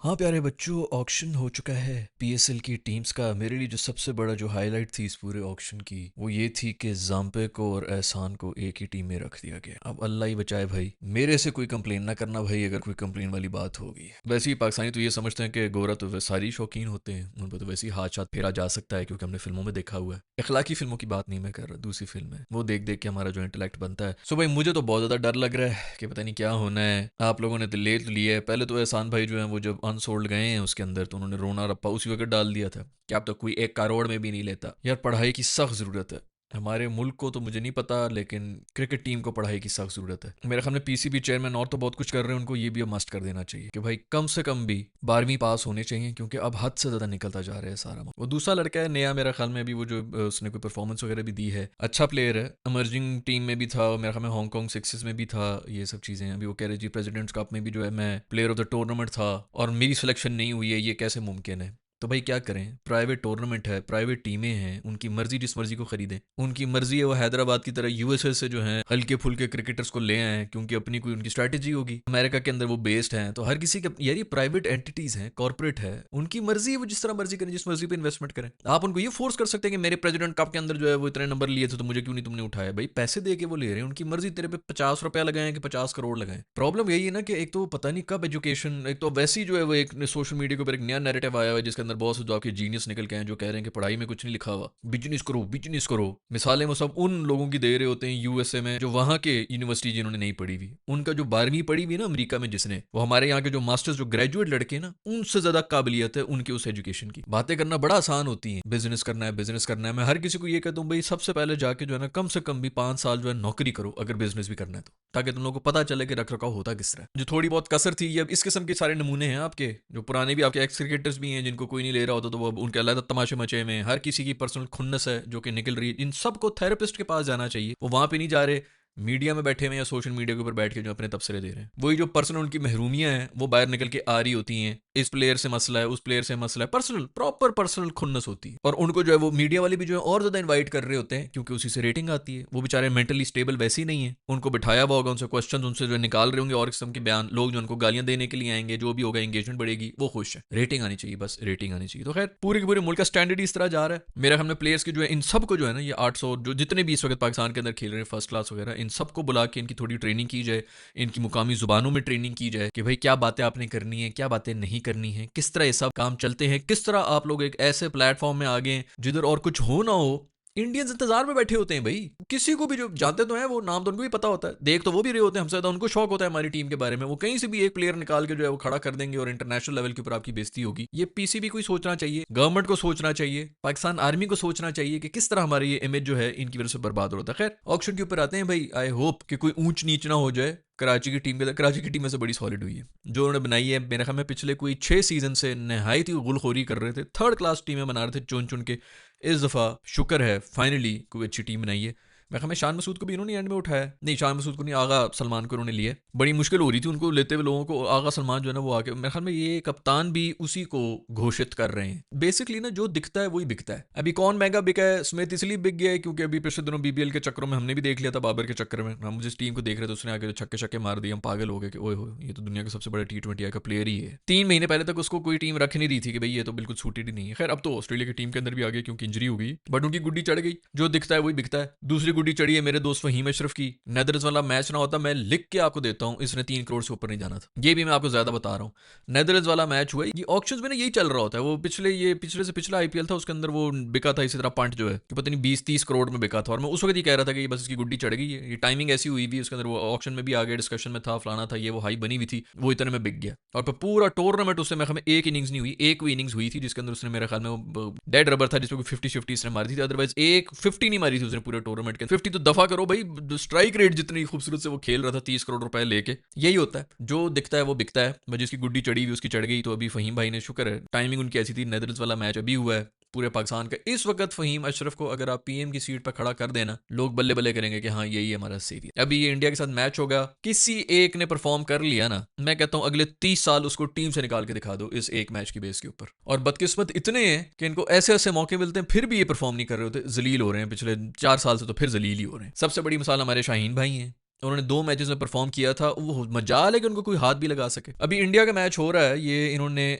हाँ प्यारे बच्चों, ऑक्शन हो चुका है पीएसएल की टीम्स का। मेरे लिए जो सबसे बड़ा जो हाईलाइट थी इस पूरे ऑक्शन की वो ये थी कि जाम्पे को और एहसान को एक ही टीम में रख दिया गया। अब अल्लाह ही बचाए भाई, मेरे से कोई कंप्लेन ना करना भाई अगर कोई कंप्लेन वाली बात होगी। वैसे ही पाकिस्तानी तो ये समझते हैं कि गोरा तो वे सारी शौकीन होते हैं, उन पर तो वैसे ही हाथ शाथ फेरा जा सकता है क्योंकि हमने फिल्मों में देखा हुआ है। इखलाकी फिल्मों की बात नहीं मैं कर रहा, दूसरी फिल्म है वो देख देख के हमारा जो इंटेलेक्ट बनता है। सो भाई मुझे तो बहुत ज़्यादा डर लग रहा है कि पता नहीं क्या होना है। आप लोगों ने तो ले तो लिया है। पहले तो एहसान भाई जो है वो जब अनसोल्ड गए हैं उसके अंदर तो उन्होंने रोना रप्पा उसी वक्त डाल दिया था कि अब तो कोई 1 करोड़ में भी नहीं लेता। यार पढ़ाई की सख्त ज़रूरत है हमारे मुल्क को, तो मुझे नहीं पता लेकिन क्रिकेट टीम को पढ़ाई की सख्त ज़रूरत है। मेरे ख्याल में पीसीबी चेयरमैन और तो बहुत कुछ कर रहे हैं, उनको ये भी अब मस्ट कर देना चाहिए कि भाई कम से कम भी 12वीं पास होने चाहिए क्योंकि अब हद से ज़्यादा निकलता जा रहा है सारा। वो दूसरा लड़का है नया, मेरा ख्याल में अभी वो जो उसने कोई परफॉर्मेंस वगैरह भी दी है, अच्छा प्लेयर है, इमर्जिंग टीम में भी था और मेरे ख्याल में हांगकॉन्ग सिक्सेस में भी था। ये सब चीज़ें अभी वो कह रहे जी प्रेसिडेंट्स कप में भी जो है मैं प्लेयर ऑफ द टूर्नामेंट था और मेरी सिलेक्शन नहीं हुई है, ये कैसे मुमकिन है। तो भाई क्या करें, प्राइवेट टूर्नामेंट है, प्राइवेट टीमें हैं, उनकी मर्जी जिस मर्जी को खरीदें। उनकी मर्जी है वो हैदराबाद की तरह यूएसए से जो है हल्के फुल्के क्रिकेटर्स को ले आए क्योंकि अपनी कोई उनकी स्ट्रैटेजी होगी। अमेरिका के अंदर वो बेस्ड हैं तो हर किसी का यार ये प्राइवेट एंटिटीज हैं, कॉर्पोरेट है, उनकी मर्जी है वो जिस तरह मर्जी करें, जिस मर्जी पे इन्वेस्टमेंट करें। आप उनको ये फोर्स कर सकते हैं कि मेरे प्रेसिडेंट कप के अंदर जो है वो इतने नंबर लिए थे तो मुझे क्यों नहीं तुमने उठाया। भाई पैसे दे के वो ले रहे हैं, उनकी मर्जी। तेरे पे 50 रुपया लगाए कि 50 करोड़ लगाए। प्रॉब्लम यही है ना कि एक तो पता नहीं कब एजुकेशन, एक तो वैसी जो है वो एक सोशल मीडिया के ऊपर एक नया नैरेटिव आया हुआ है जिसके अंदर बहुत से जो आपके जीनियस निकल के हैं जो कह रहे हैं कि पढ़ाई में कुछ नहीं लिखा हुआ, बिजनेस करो बिजनेस करो। मिसालें वो सब उन लोगों की दे रहे होते हैं यूएसए में जो वहां के यूनिवर्सिटी जिन्होंने नहीं पढ़ी हुई। उनका जो 12वीं पढ़ी हुई ना अमेरिका में जिसने, वो हमारे यहाँ के जो मास्टर्स जो ग्रेजुएट लड़के ना उनसे ज्यादा काबिलियत है उनके उस एजुकेशन की। बातें करना बड़ा आसान होती है, बिजनेस करना है बिजनेस करना है। मैं हर किसी को ये कहता हूँ भाई सबसे पहले जाके जो है ना कम से कम भी 5 साल जो है नौकरी करो अगर बिजनेस भी करना है तो, ताकि तुम लोगों को पता चले कि रख रखाव होता किस तरह। जो थोड़ी बहुत कसर थी, ये अब इस किस्म के सारे नमूने हैं आपके, जो पुराने भी आपके एक्स क्रिकेटर्स भी हैं जिनको कोई नहीं ले रहा होता तो वो अब उनके अलग तमाशे मचे में। हर किसी की पर्सनल खुन्नस है जो कि निकल रही है। इन सबको थेरेपिस्ट के पास जाना चाहिए, वो वहां पे नहीं जा रहे मीडिया में बैठे हुए या सोशल मीडिया के ऊपर बैठ के जो अपने तबसरे दे रहे हैं। वही जो पर्सनल उनकी महरूमियां हैं वो बाहर निकल के आ रही होती हैं, इस प्लेयर से मसला है उस प्लेयर से मसला है, पर्सनल प्रॉपर पर्सनल खुन्नस होती है। और उनको जो है वो मीडिया वाले भी जो है और ज्यादा इन्वाइट कर रहे होते हैं क्योंकि उसी से रेटिंग आती है। वो बेचारे मेंटली स्टेबल वैसे ही नहीं है, उनको बिठाया हुआ होगा, उनसे क्वेश्चन उनसे जो निकाल रहे होंगे और किस्म के बयान, लोग जो उनको गालियां देने के लिए आएंगे, जो भी होगा एंगेजमेंट बढ़ेगी, वो खुश है। रेटिंग आनी चाहिए, बस रेटिंग आनी चाहिए। तो खैर पूरे के पूरे मुल्क का स्टैंडर्ड इस तरह जा रहा है। मेरा हमने प्लेयर्स के जो है इन सबको जो है ना ये 800 जो जितने भी इस वक्त पाकिस्तान के अंदर खेल रहे हैं फर्स्ट क्लास वगैरह, इन सबको बुला के इनकी थोड़ी ट्रेनिंग की जाए, इनकी मुकामी जुबानों में ट्रेनिंग की जाए कि भाई क्या बातें आपने करनी है क्या बातें नहीं करनी है, किस तरह ये सब काम चलते हैं, किस तरह आप लोग एक ऐसे प्लेटफॉर्म में आगे जिधर और कुछ हो ना हो। इंडियंस इंतजार में बैठे होते हैं भाई, किसी को भी जो जानते तो हैं वो नाम तो उनको भी पता होता है, देख तो वो भी रहे होते हैं हमसे ज्यादा, उनको शौक होता है हमारी टीम के बारे में। वो कहीं से भी एक प्लेयर निकाल के जो है वो खड़ा कर देंगे और इंटरनेशनल लेवल के ऊपर आपकी बेइज्जती होगी। ये पीसीबी को ही सोचना चाहिए, गवर्नमेंट को सोचना चाहिए, पाकिस्तान आर्मी को सोचना चाहिए कि किस तरह हमारी ये इमेज जो है इनकी वजह से बर्बाद होता है। खैर ऑक्शन के ऊपर आते हैं भाई। आई होप कि कोई ऊंच नीच ना हो जाए कराची की टीम के। कराची की टीम में से बड़ी सॉलिड हुई है जो उन्होंने बनाई है। मेरे ख्याल में पिछले कोई 6 सीजन से नहायत ही गुलखोरी कर रहे थे, थर्ड क्लास टीमें बना रहे थे चुन चुन के। इस दफ़ा शुक्र है फाइनली कोई अच्छी टीम बनाई है। मैं ख्याल में शान मसूद को भी इन्होंने एंड में उठाया, नहीं शान मसूद को नहीं, आगा सलमान को इन्होंने लिया। बड़ी मुश्किल हो रही थी उनको लेते हुए लोगों को, आगा सलमान जो है ना वो आके, मेरे ख्याल में ये कप्तान भी उसी को घोषित कर रहे हैं। बेसिकली ना जो दिखता है वही बिकता है। अभी कौन महंगा बिका है, स्मिथ इसलिए बिक गया है क्योंकि अभी पिछले दिनों बीबीएल के चक्करों में हमने भी देख लिया था, बाबर के चक्कर में हम जिस टीम को देख रहे थे उसने आगे छक्के छक्के मार दिए, हम पागल हो गए कि ओए हो ये तो दुनिया का सबसे बड़ा T20 का प्लेयर ही है। 3 महीने पहले तक उसको कोई टीम रख नहीं रही थी कि भाई ये तो बिल्कुल सूटेड ही नहीं है। खैर अब तो ऑस्ट्रेलिया की टीम के अंदर भी आ गया क्योंकि इंजरी हो गई, बट उनकी गुड्डी चढ़ गई, जो दिखता है वही बिकता है। दूसरी गुड्डी चढ़ी है मेरे दोस्त फहीम अशरफ की। नेदरलैंड्स वाला मैच ना होता, मैं लिख के आपको देता हूं, इसने 3 करोड़ से ऊपर नहीं जाना था। ये भी मैं आपको ज्यादा बता रहा हूं। नेदरलैंड्स वाला मैच हुआ, ये ऑक्शंस में ना यही चल रहा होता है। वो पिछले से पिछला आईपीएल था उसके अंदर वो बिका था इसी तरह पंट जो है कि पता नहीं 20-30 करोड़ में बिका था। और मैं उस वक्त ही कह रहा था कि ये बस इसकी गुड्डी चढ़ गई है, ये टाइमिंग ऐसी हुई भी उसके अंदर, वो ऑक्शन में भी आ गया, डिस्कशन में था, फलाना था, ये वो हाई बनी हुई थी, वो इतने में बिक गया। और फिर पूरा टूर्नामेंट उससे मेरे ख्याल में एक इनिंग्स नहीं हुई, एक भी इनिंग्स हुई थी जिसके अंदर उसने मेरे ख्याल में वो डेड रबर था जिसमें 50-50 उसने मारी थी, अदरवाइज एक 50 नहीं मारी थी उसने पूरे टूर्नामेंट के। 50 तो दफा करो भाई, स्ट्राइक रेट जितनी खूबसूरत से वो खेल रहा था 30 करोड़ रुपए लेके। यही होता है, जो दिखता है वो बिकता है। जिसकी गुड्डी चढ़ी हुई उसकी चढ़ गई। तो अभी फहीम भाई ने, शुक्र है टाइमिंग उनकी ऐसी थी, नेदरलैंड्स वाला मैच अभी हुआ है पूरे पाकिस्तान का इस वक्त। फहीम अशरफ को अगर आप पीएम की सीट पर खड़ा कर देना, लोग बल्ले बल्ले करेंगे कि हाँ यही है हमारा सेवियर। अभी ये इंडिया के साथ मैच होगा, किसी एक ने परफॉर्म कर लिया ना, मैं कहता हूं अगले 30 साल उसको टीम से निकाल के दिखा दो इस एक मैच की बेस के ऊपर। और बदकिस्मत इतने हैं कि इनको ऐसे ऐसे मौके मिलते हैं फिर भी ये परफॉर्म नहीं कर रहे होते, जलील हो रहे हैं। पिछले 4 साल से तो फिर जलील ही हो रहे हैं। सबसे बड़ी मिसाल हमारे शाहीन भाई हैं। उन्होंने 2 मैचेस में परफॉर्म किया था, वो मजाल है कि उनको कोई हाथ भी लगा सके। अभी इंडिया का मैच हो रहा है, ये इन्होंने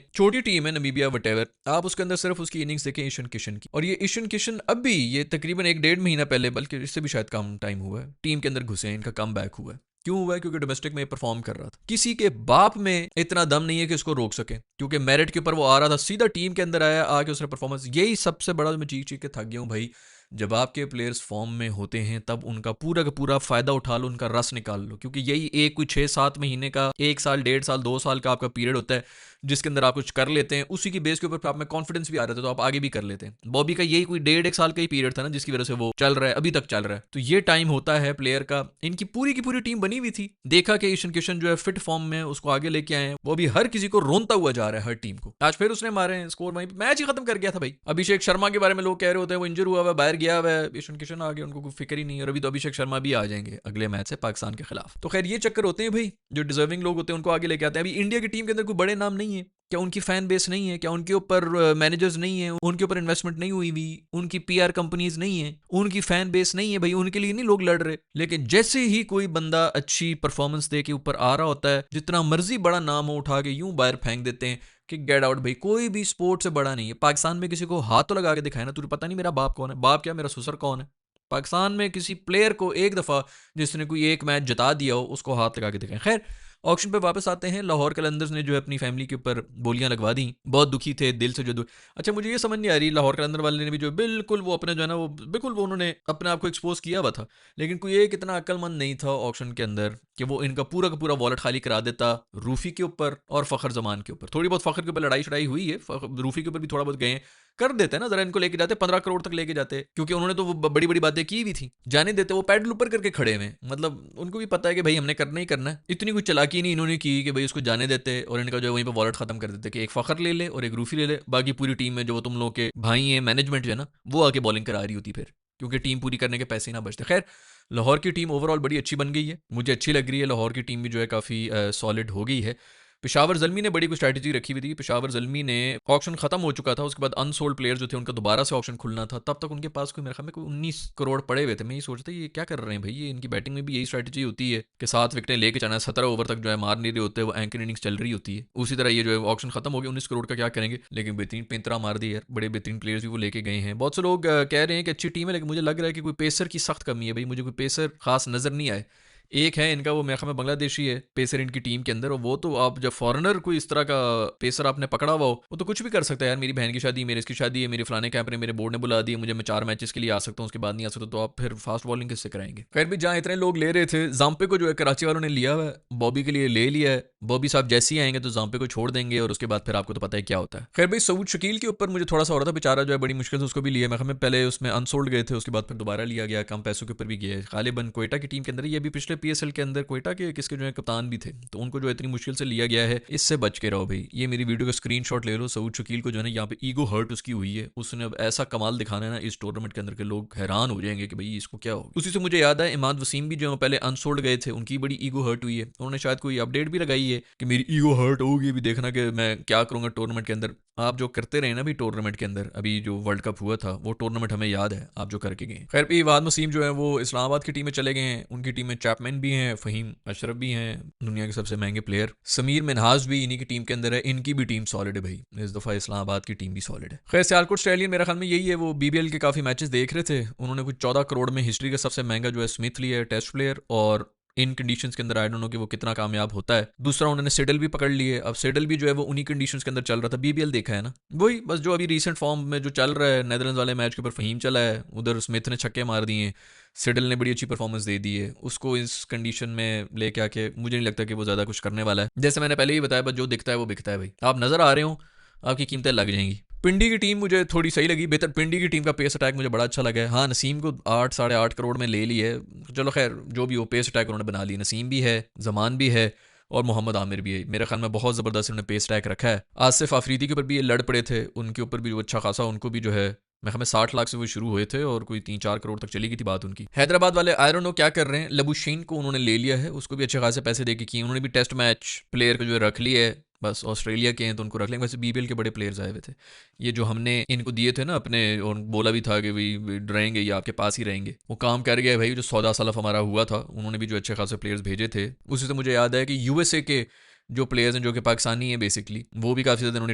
छोटी टीम है नमीबिया वटेवर, आप उसके अंदर सिर्फ उसकी इनिंग्स देखें ईशान किशन की, और ये ईशान किशन अभी ये तकरीबन 1-1.5 महीना पहले, बल्कि इससे भी शायद कम टाइम हुआ है, टीम के अंदर घुसे हैं, इनका कम बैक हुआ है। क्यों हुआ है? क्योंकि डोमेस्टिक में परफॉर्म कर रहा था। किसी के बाप में इतना दम नहीं है कि उसको रोक सके, क्योंकि मेरिट के ऊपर वो आ रहा था, सीधा टीम के अंदर आया, आके उसने परफॉर्मेंस, यही सबसे बड़ा मैं चीख चीख के थक गया हूँ भाई। जब आपके प्लेयर्स फॉर्म में होते हैं तब उनका पूरा का पूरा फायदा उठा लो, उनका रस निकाल लो, क्योंकि यही एक कोई 6-7 महीने का, 1 साल 1.5 साल 2 साल का आपका पीरियड होता है जिसके अंदर आप कुछ कर लेते हैं, उसी की बेस के ऊपर आप में कॉन्फिडेंस भी आ रहा था, तो आप आगे भी कर लेते हैं। बॉबी का यही कोई 1.5 साल का ही पीरियड था ना, जिसकी वजह से वो चल रहा है, अभी तक चल रहा है। तो ये टाइम होता है प्लेयर का। इनकी पूरी की पूरी टीम बनी हुई थी, देखा कि ईशान किशन जो है फिट फॉर्म में, उसको आगे लेके आए हैं, वो अभी हर किसी को रोनता हुआ जा रहा है, हर टीम को। आज फिर उसने मारे हैं स्कोर, वहीं मैच ही खत्म कर गया था भाई। अभिषेक शर्मा के बारे में लोग कह रहे होते हैं वो इंजर हुआ है, बाहर गया हुआ है, ईशान किशन आ गया, उनको कोई फिक्र ही नहीं है। और अभी तो अभिषेक शर्मा भी आ जाएंगे अगले मैच से पाकिस्तान के खिलाफ। तो खैर ये चक्कर होते हैं भाई, जो डिजर्विंग लोग होते हैं उनको आगे लेके आते हैं। अभी इंडिया की टीम के अंदर कोई बड़े नाम नहीं है, क्या उनकी फैन बेस नहीं है? क्या उनके ऊपर मैनेजर्स नहीं है? उनके ऊपर इन्वेस्टमेंट नहीं हुई हुई? उनकी पीआर कंपनीज नहीं है? उनकी फैन बेस नहीं है भाई? उनके लिए नहीं लोग लड़ रहे। लेकिन जैसे ही कोई बंदा अच्छी परफॉर्मेंस दे के ऊपर आ रहा होता है, जितना मर्जी बड़ा नाम हो, उठा के यूं बाहर फेंक देते हैं कि गेट आउट भाई। कोई भी स्पोर्ट से बड़ा नहीं है। पाकिस्तान में किसी को हाथ तो लगा के दिखाए ना, तुझे पता नहीं मेरा बाप कौन है, बाप क्या मेरा ससुर कौन है। पाकिस्तान में किसी प्लेयर को एक दफ़ा जिसने कोई एक मैच जिता दिया हो, उसको हाथ लगा के दिखाएं। खैर ऑक्शन पे वापस आते हैं। लाहौर कलंदर्स ने जो है अपनी फैमिली के ऊपर बोलियां लगवा दी, बहुत दुखी थे दिल से जो अच्छा मुझे ये समझ नहीं आ रही, लाहौर कलंदर वाले ने भी जो बिल्कुल वो अपने जो है ना, वो बिल्कुल वो उन्होंने अपने आप को एक्सपोज किया हुआ था, लेकिन कोई एक इतना अक्लमंद नहीं था ऑक्शन के अंदर कि वो इनका पूरा का पूरा वॉलेट खाली करा देता रूफी के ऊपर और फ़खर जमान के ऊपर। थोड़ी बहुत फ़खर के ऊपर लड़ाई शड़ाई हुई है, रूफी के ऊपर भी थोड़ा बहुत गए, कर देते हैं ना जरा, इनको लेके जाते 15 करोड़ तक लेके जाते, क्योंकि उन्होंने तो वो बड़ी बड़ी बातें की भी थी, जाने देते। वो पैडल ऊपर करके खड़े हुए, मतलब उनको भी पता है कि भाई हमने करना ही करना है। इतनी कुछ चालाकी नहीं इन्होंने की कि भाई उसको जाने देते और इनका जो है वहीं पे वॉलेट खत्म कर देते कि एक फ़खर ले ले और एक रूफी ले ले, बाकी पूरी टीम में जो तुम लोग के भाई हैं, मैनेजमेंट जो है ना, वो आके बॉलिंग करा रही होती फिर, क्योंकि टीम पूरी करने के पैसे ना बचते। खैर लाहौर की टीम ओवरऑल बड़ी अच्छी बन गई है, मुझे अच्छी लग रही है। लाहौर की टीम भी जो है काफ़ी सॉलिड हो गई है। पेशावर ज़ल्मी ने बड़ी कोई स्ट्रैटेजी रखी हुई थी। पेशावर ज़ल्मी ने ऑक्शन खत्म हो चुका था, उसके बाद अनसोल्ड प्लेयर जो थे उनका दोबारा से ऑक्शन खुलना था, तब तक उनके पास कोई मेरे ख्याल में कोई 19 करोड़ पड़े हुए थे। मैं ये सोचता ये क्या कर रहे हैं भाई, ये इनकी बैटिंग में भी यही स्ट्रैटेजी होती है कि 7 विकेटें लेके जाना, 17 ओवर तक जो है मार नहीं रहे होते, वो एंकर इनिंग्स चल रही होती है। उसी तरह ये जो है ऑक्शन खत्म हो गया, 19 करोड़ का क्या करेंगे, लेकिन बेहतरीन पेंतरा मार दी यार, बड़े बेहतरीन प्लेयर्स भी वो लेके गए हैं। बहुत से लोग कह रहे हैं कि अच्छी टीम है, लेकिन मुझे लग रहा है कि कोई पेसर की सख्त कमी है भाई, मुझे कोई पेसर खास नजर नहीं आए। एक है इनका, वो मेरे ख्याल में बांग्लादेशी है पेसर इनकी टीम के अंदर, और वो तो आप जब फॉरेनर कोई इस तरह का पेसर आपने पकड़ा हुआ हो, वो तो कुछ भी कर सकता है यार, मेरी बहन की शादी, मेरे इसकी शादी है, मेरे फलाने कैंप ने मेरे बोर्ड ने बुला दी, मुझे मैं 4 मैचेस के लिए आ सकता हूँ, उसके बाद नहीं आ सकता, तो आप फिर फास्ट बॉलिंग किससे कराएंगे। खैर भी जहाँ इतने लोग ले रहे थे, जाम्पे को जो है कराची वालों ने लिया हुआ है, बॉबी के लिए ले लिया है। बॉबी साहब जैसे ही आएंगे तो जाम्पे को छोड़ देंगे, और उसके बाद फिर आपको तो पता है क्या होता है। खैर भाई सऊद शकील के ऊपर मुझे थोड़ा सा हो रहा था, बेचारा जो है बड़ी मुश्किल से उसको भी लिया। मैं हमें पहले उसमें अनसोल्ड गए थे, उसके बाद फिर दोबारा लिया गया, कम पैसों के ऊपर भी गया। गालिबन कोयटा की टीम के अंदर, ये भी पिछले पीएसएल के अंदर कोयटा के किसके जो है कप्तान भी थे, तो उनको जो इतनी मुश्किल से लिया गया है, इससे बच के रहो भाई। ये मेरी वीडियो का स्क्रीनशॉट ले लो, सऊद शकील को जो है ना यहाँ पे ईगो हर्ट उसकी हुई है, उसने अब ऐसा कमाल दिखाना है ना इस टूर्नामेंट के अंदर के लोग हैरान हो जाएंगे कि भाई इसको क्या हो। उसी से मुझे याद है इमाद वसीम भी जो पहले अनसोल्ड गए थे, उनकी बड़ी ईगो हर्ट हुई है, उन्होंने शायद कोई अपडेट भी लगाई है कि मेरी ईगो हर्ट होगी, भी देखना कि मैं क्या करूंगा टूर्नामेंट के अंदर। आप जो करते रहे ना भी टूर्नामेंट के अंदर, अभी जो वर्ल्ड कप हुआ था वो टूर्नामेंट हमें याद है, आप जो करके गए। खैर भी इमाद वसीम जो है वो इस्लामाबाद की टीम में चले गए हैं, उनकी टीम में चैपमैन भी हैं, फहीम अशरफ भी हैं, दुनिया के सबसे महंगे प्लेयर, समीर मिनहाज भी इन्हीं की टीम के अंदर है। इनकी भी टीम सॉलिड है भाई, इस दफा इस्लामाबाद की टीम भी सॉलिड है। खैर सियालकोट स्टैलियन मेरे ख्याल में यही है, वो बीबीएल के काफी मैचेस देख रहे थे, उन्होंने कुछ 14 करोड़ में हिस्ट्री का सबसे महंगा जो है स्मिथ लिया है, टेस्ट प्लेयर, और इन कंडीशंस के अंदर आई डोंट नो कि वो कितना कामयाब होता है। दूसरा उन्होंने सेडल भी पकड़ लिए, अब सेडल भी जो है वो उन्हीं कंडीशंस के अंदर चल रहा था, बीबीएल देखा है ना, वही बस जो अभी रीसेंट फॉर्म में जो चल रहा है। नेदरलैंड्स वाले मैच के ऊपर फहीम चला है, उधर स्मिथ ने छक्के मार दिए, सेडल ने बड़ी अच्छी परफॉर्मेंस दे दी है, उसको इस कंडीशन में लेके आके मुझे नहीं लगता कि वो ज़्यादा कुछ करने वाला है। जैसे मैंने पहले ही बताया, बस जो दिखता है वो बिकता है भाई, आप नज़र आ रहे हो आपकी कीमतें लग जाएंगी। पिंडी की टीम मुझे थोड़ी सही लगी, बेहतर पिंडी की टीम का पेस अटैक मुझे बड़ा अच्छा लगा है। हाँ नसीम को 8-8.5 करोड़ में ले ली है, चलो खैर जो भी हो, पेस अटैक उन्होंने बना ली, नसीम भी है, जमान भी है, और मोहम्मद आमिर भी है। मेरे ख्याल में बहुत ज़बरदस्त उन्होंने पेस अटैक रखा है। आसिफ आफरीदी के ऊपर भी ये लड़ पड़े थे, उनके ऊपर भी अच्छा खासा, उनको भी जो है मैं हमें 60 लाख से वो शुरू हुए थे और कोई 3-4 करोड़ तक चली गई थी बात उनकी। हैदराबाद वाले आई डोंट नो क्या कर रहे हैं, लबुशीन को उन्होंने ले लिया है, उसको भी अच्छे खासे पैसे दे के किए, उन्होंने भी टेस्ट मैच प्लेयर को जो रख लिया है, बस ऑस्ट्रेलिया के हैं तो उनको रख लेंगे। वैसे बीबीएल के बड़े प्लेयर्स आए हुए थे, ये जो हमने इनको दिए थे ना अपने, और बोला भी था कि भाई रहेंगे ये आपके पास ही रहेंगे, वो काम कर गया भाई। जो 14 साल हमारा हुआ था, उन्होंने भी जो अच्छे खासे प्लेयर्स भेजे थे। उसी से मुझे याद है कि यूएसए के जो प्लेयर्स हैं जो कि पाकिस्तानी हैं बेसिकली, वो भी काफ़ी ज़्यादा उन्होंने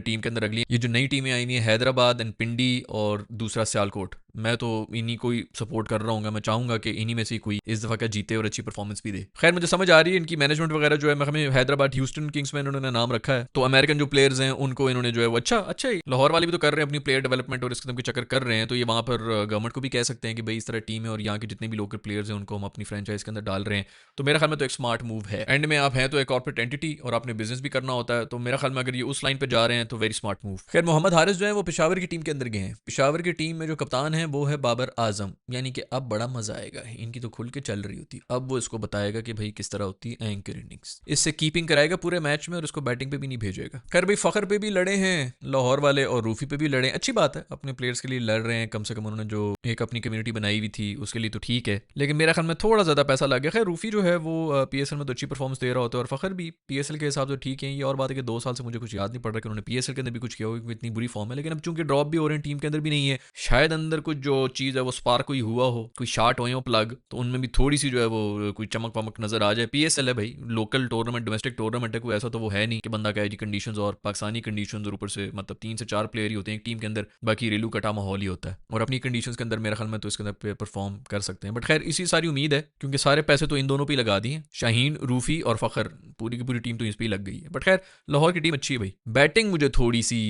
टीम के अंदर रख लिया। ये जो नई टीमें आई हुई हैं, हैदराबाद एंड पिंडी और दूसरा सियालकोट, मैं तो इन्हीं को ही सपोर्ट कर रहा हूँ। मैं चाहूँगा कि इन्हीं में से कोई इस दफ़ा का जीते और अच्छी परफॉर्मेंस भी दे। खैर मुझे समझ आ रही है इनकी मैनेजमेंट वगैरह जो है, हमें हैदराबाद ह्यूस्टन किंग्स में इन्होंने नाम रखा है, तो अमेरिकन जो प्लेयर्स हैं उनको इन्होंने जो है वो अच्छा ही, लाहौर वाले भी तो कर रहे हैं अपनी प्लेयर डेवलपमेंट और इस किस्म के चक्कर कर रहे हैं, तो ये वहाँ पर गवर्नमेंट को भी कह सकते हैं कि भाई इस तरह टीम है और यहाँ के जितने भी लोकल प्लेयर्स हैं उनको हम अपनी फ्रेंचाइज के अंदर डाल रहे हैं। तो मेरा ख्याल में तो एक स्मार्ट मूव है। एंड में आप हैं तो एक कॉर्पोरेट एंटिटी और आपने बिजनेस भी करना होता है, तो मेरा ख्याल में अगर ये उस लाइन पे जा रहे हैं तो वेरी स्मार्ट मूव। खैर मोहम्मद हारिस जो है वो पेशावर की टीम के अंदर गए हैं। पेशावर की टीम में जो कप्तान है वो है बाबर आजम, यानी कि अब बड़ा मजा आएगा। इनकी तो खुल के चल रही होती, अब वो इसको बताएगा कि भाई किस तरह होती है एंकर इनिंग्स, इससे कीपिंग कराएगा पूरे मैच में और इसको बैटिंग पे भी नहीं भेजेगा। खैर भाई फखर पे भी लड़े हैं लाहौर वाले और रूफी पे भी लड़े, अच्छी बात है, अपने प्लेयर्स के लिए लड़ रहे हैं, कम से कम उन्होंने जो एक अपनी कम्युनिटी बनाई हुई थी उसके लिए तो ठीक है, लेकिन मेरा ख्याल में थोड़ा ज्यादा पैसा लग गया। खैर रूफी जो है वो पीएसएल में तो अच्छी परफॉर्मेंस दे रहा होता है और फखर भी पीएसएल के हिसाब से ठीक है। ये और बात है कि 2 साल से मुझे कुछ याद नहीं पड़ रहा कि उन्होंने पीएसएल के अंदर भी कुछ किया हो, इतनी बुरी फॉर्म है। लेकिन अब चूंकि ड्रॉप भी हो रहे हैं, टीम के अंदर भी नहीं है, शायद अंदर कुछ जो चीज़ है वो स्पार्क कोई हुआ हो, कोई शार्ट हो प्लग, तो उनमें भी थोड़ी सी जो है वो कोई चमक वमक नजर आ जाए। पीएसएल है भाई, लोकल टूर्नामेंट, डोमेस्टिक टूर्नामेंट है, कोई ऐसा तो वो है नहीं कि बंदा कहे जी कंडीशंस और पाकिस्तानी कंडीशंस और ऊपर से मतलब 3 से 4 प्लेयर ही होते हैं एक टीम के अंदर, बाकी रेलू कटा माहौल ही होता है और अपनी कंडीशंस के अंदर मेरे ख्याल में तो इसके अंदर परफॉर्म कर सकते हैं। बट खैर इसी सारी उम्मीद है क्योंकि सारे पैसे तो इन दोनों पे ही लगा दिए, शाहीन, रूफी और फखर, पूरी की पूरी टीम तो इस पे ही लग गई है। बट खैर लाहौर की टीम अच्छी है भाई। बैटिंग मुझे थोड़ी सी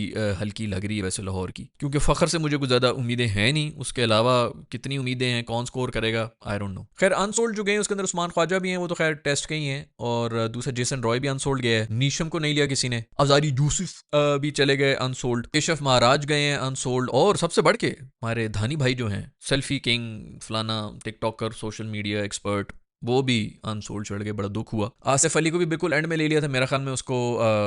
हल्की लग रही है वैसे लाहौर की, क्योंकि फखर से मुझे कुछ ज्यादा उम्मीदें हैं नहीं, उसके अलावा कितनी उम्मीदें हैं, कौन स्कोर करेगा, आई डोंट नो। खैर अनसोल्ड जो गए उसके अंदर उस्मान ख्वाजा भी हैं, वो तो खैर टेस्ट के ही हैं, और दूसरा जेसन रॉय भी अनसोल्ड गया है, नीशम को नहीं लिया किसी ने, अजारी यूसुफ भी चले गए अनसोल्ड, केशव महाराज गए हैं अनसोल्ड, और सबसे बढ़ के हमारे धानी भाई जो हैं, सेल्फी किंग फलाना टिकटॉकर सोशल मीडिया एक्सपर्ट, वो भी अनसोल्ड चढ़ गए, बड़ा दुख हुआ। आसिफ अली को भी बिल्कुल एंड में ले लिया था, मेरा ख्याल में उसको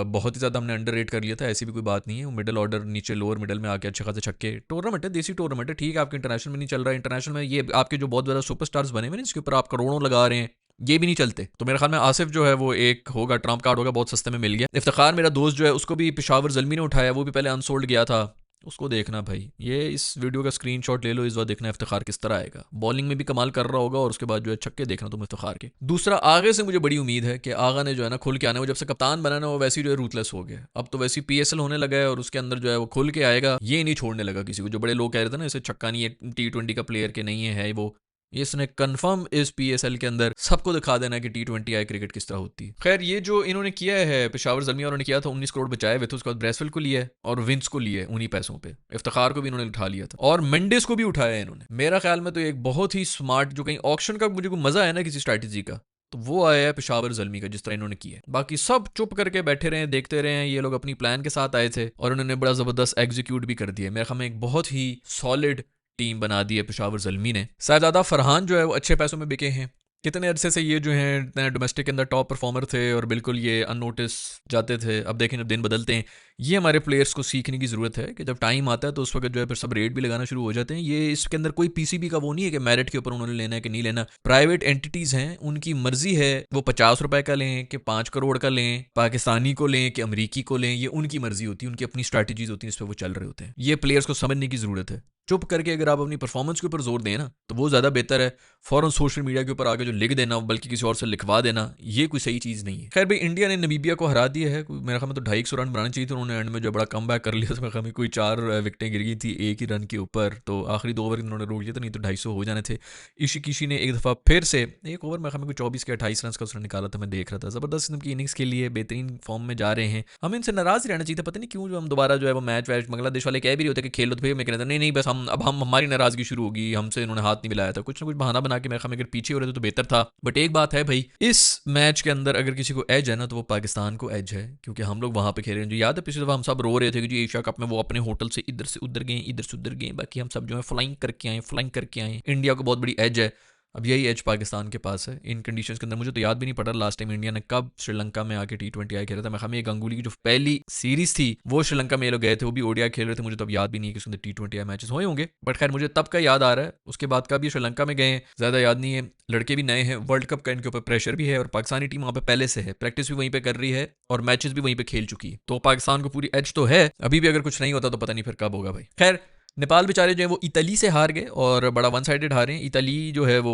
बहुत ही ज़्यादा हमने अंडररेट कर लिया था, ऐसी भी कोई बात नहीं है, वो मिडिल ऑर्डर नीचे लोअर मिडिल में आके अच्छे खासे छक्के, टूर्नामेंट है, देसी टूर्नामेंट है, ठीक है, आपके इंटरनेशनल में नहीं चल रहा है, इंटरनेशनल में ये आपके जो बहुत ज़्यादा सुपरस्टार्स बने हुए हैं इसके ऊपर आप करोड़ों लगा रहे हैं, ये भी नहीं चलते, तो मेरे ख्याल में आसिफ जो है वो एक होगा, ट्रम्प कार्ड होगा, बहुत सस्ते में मिल गया। इफ्तिखार मेरा दोस्त जो है उसको भी पेशावर ज़ल्मी ने उठाया, वो भी पहले अनसोल्ड गया था, उसको देखना भाई, ये इस वीडियो का स्क्रीनशॉट ले लो, इस बार देखना इफ्तिखार किस तरह आएगा, बॉलिंग में भी कमाल कर रहा होगा और उसके बाद जो है छक्के देखना तुम इफ्तिखार के। दूसरा आगे से मुझे बड़ी उम्मीद है कि आगा ने जो है ना खुल के आना, वो जब से कप्तान बना ना वो वैसे ही जो है रूथलेस हो गया, अब तो वैसे ही पीएसएल होने लगा है और उसके अंदर जो है वो खुल के आएगा, ये नहीं छोड़ने लगा किसी को। जो बड़े लोग कह रहे थे ना इसे छक्का नहीं है, T20 का प्लेयर के नहीं है वो, इसने कंफर्म इस पीएसएल के अंदर सबको दिखा देना है कि T20 आई क्रिकेट किस तरह होती है। खैर ये जो इन्होंने किया है पेशावर ज़ल्मी, उन्होंने किया था 19 करोड़ बचाए हुए थे, उसके बाद ब्रेसवेल को लिया है और विंस को लिया है उन्हीं पैसों पे, इफ्तिखार को भी इन्होंने उठा लिया था और मेंडिस को भी उठाया है इन्होंने। मेरा ख्याल में तो एक बहुत ही स्मार्ट, जो कहीं ऑक्शन का मुझे कोई मजा है ना किसी स्ट्रैटेजी का, तो वो आया है पेशावर ज़ल्मी का, जिस तरह इन्होंने किया है। बाकी सब चुप करके बैठे रहे, देखते रहे, ये लोग अपनी प्लान के साथ आए थे और उन्होंने बड़ा ज़बरदस्त एग्जीक्यूट भी कर दिया। मेरे ख्याल में एक बहुत ही सॉलिड टीम बना दी है पेशावर ज़ल्मी ने। साहबजादा फरहान जो है वो अच्छे पैसों में बिके हैं, कितने अरसे से ये जो हैं डोमेस्टिक के अंदर टॉप परफॉर्मर थे और बिल्कुल ये अननोटिस जाते थे, अब देखें जब दिन बदलते हैं, ये हमारे प्लेयर्स को सीखने की ज़रूरत है कि जब टाइम आता है तो उस वक्त जो है फिर सब रेट भी लगाना शुरू हो जाते हैं। ये इसके अंदर कोई पीसीबी का वो नहीं है कि मेरिट के ऊपर उन्होंने लेना है कि नहीं लेना, प्राइवेट एंटिटीज़ हैं, उनकी मर्जी है, वो 50 रुपए का लें कि 5 करोड़ का लें, पाकिस्तानी को लें कि अमरीकी को लें, ये उनकी मर्जी होती है, उनकी अपनी स्ट्रैटेजीज होती हैं, इस पर वो चल रहे होते हैं। ये प्लेयर्स को समझने की ज़रूरत है, चुप करके अगर आप अपनी परफॉर्मेंस के ऊपर जोर दें ना तो वो ज़्यादा बेहतर है, फ़ौरन सोशल मीडिया के ऊपर आके जो लिख देना बल्कि किसी और से लिखवा देना, ये कोई सही चीज़ नहीं है। खैर भाई इंडिया ने नमीबिया को हरा दिया है, मेरे ख्याल में तो 250 रन बनाने चाहिए थे, उन्होंने एंड में जो बड़ा कम बैक कर लिया, तो मेरे ख्याल में कोई 4 विकेटें गिर गई थी एक ही रन के ऊपर, तो आखिरी 2 ओवर उन्होंने रोक लिया था, नहीं तो 250 हो जाने थे। इशी किशी ने एक दफ़ा फिर से एक ओवर मेरे ख्याल में 24 के 28 रन का उसने निकाला था, मैं देख रहा था, ज़बरदस्त इनकी इनिंग्स के लिए बेहतरीन फॉर्म में जा रहे हैं। हमें इनसे नाराज़ ही रहना चाहिए था, पता नहीं क्यों जो हम दोबारा जो है वो मैच वैच बांग्लादेश वाले कह भी रहे होते कि खेल लो, तो भाई मैं कहता नहीं बस हम अब हम हमारी नाराज़गी शुरू होगी, हमसे इन्होंने हाथ नहीं मिलाया था, कुछ ना कुछ बहाना बना के मेरे ख्याल में अगर पीछे हो रहे थे तो बेहतर था। बट एक बात है भाई, इस मैच के अंदर अगर किसी को एज है ना तो वो पाकिस्तान को एज है, क्योंकि हम लोग वहां पे खेल रहे हैं। जो याद है पिछली दफा हम सब रो रहे थे कि जी एशिया कप में वो अपने होटल से इधर से उधर गए, इधर से उधर गए, बाकी हम सब जो है फ्लाइंग करके आए, फ्लाइंग करके आए, इंडिया को बहुत बड़ी एज है। अब यही एज पाकिस्तान के पास है इन कंडीशंस के अंदर। मुझे तो याद भी नहीं पड़ा लास्ट टाइम इंडिया ने कब श्रीलंका में आके T20 आई खेला था। मैं हमें गंगुली की जो पहली सीरीज थी वो श्रीलंका में ये लोग गए थे, वो भी ओडीआई खेल रहे थे। मुझे तो अब याद भी नहीं है कि उसके अंदर T20 मैचेस हुए होंगे, बट खैर मुझे तब का याद आ रहा है। उसके बाद कब ये श्रीलंका में गए ज्यादा याद नहीं है। लड़के भी नए हैं, वर्ल्ड कप का इनके ऊपर प्रेशर भी है और पाकिस्तानी टीम वहाँ पे पहले से है, प्रैक्टिस भी वहीं पे कर रही है और मैचेस भी वहीं पे खेल चुकी है, तो पाकिस्तान को पूरी एज तो है। अभी भी अगर कुछ नहीं होता तो पता नहीं फिर कब होगा भाई। खैर नेपाल बेचारे जो है वो इटली से हार गए और बड़ा वन साइडेड हारे हैं। इटली जो है वो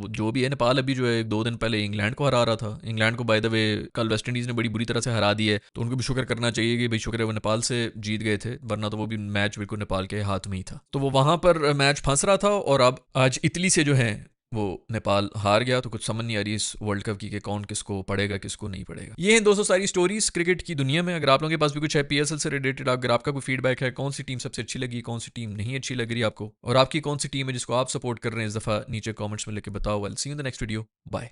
जो भी है, नेपाल अभी जो है 2 दिन पहले इंग्लैंड को हरा रहा था। इंग्लैंड को बाय द वे कल वेस्ट इंडीज ने बड़ी बुरी तरह से हरा दी है, तो उनको भी शुक्र करना चाहिए कि भाई शुक्र है वो नेपाल से जीत गए थे, वरना तो वो भी मैच बिल्कुल नेपाल के हाथ में ही था। तो वो वहां पर मैच फंस रहा था और अब आज इटली से जो है वो नेपाल हार गया। तो कुछ समझ नहीं आ रही इस वर्ल्ड कप की कि कौन किसको पड़ेगा किसको नहीं पड़ेगा। ये हैं दोस्तों सारी स्टोरीज क्रिकेट की दुनिया में। अगर आप लोगों के पास भी कुछ है पीएसएल से रिलेटेड, अगर आपका कोई फीडबैक है, कौन सी टीम सबसे अच्छी लगी, कौन सी टीम नहीं अच्छी लग रही आपको, और आपकी कौन सी टीम है जिसको आप सपोर्ट कर रहे हैं, इस दफा नीचे कॉमेंट्स में लेके बताओ। I will see you in the next video. Bye.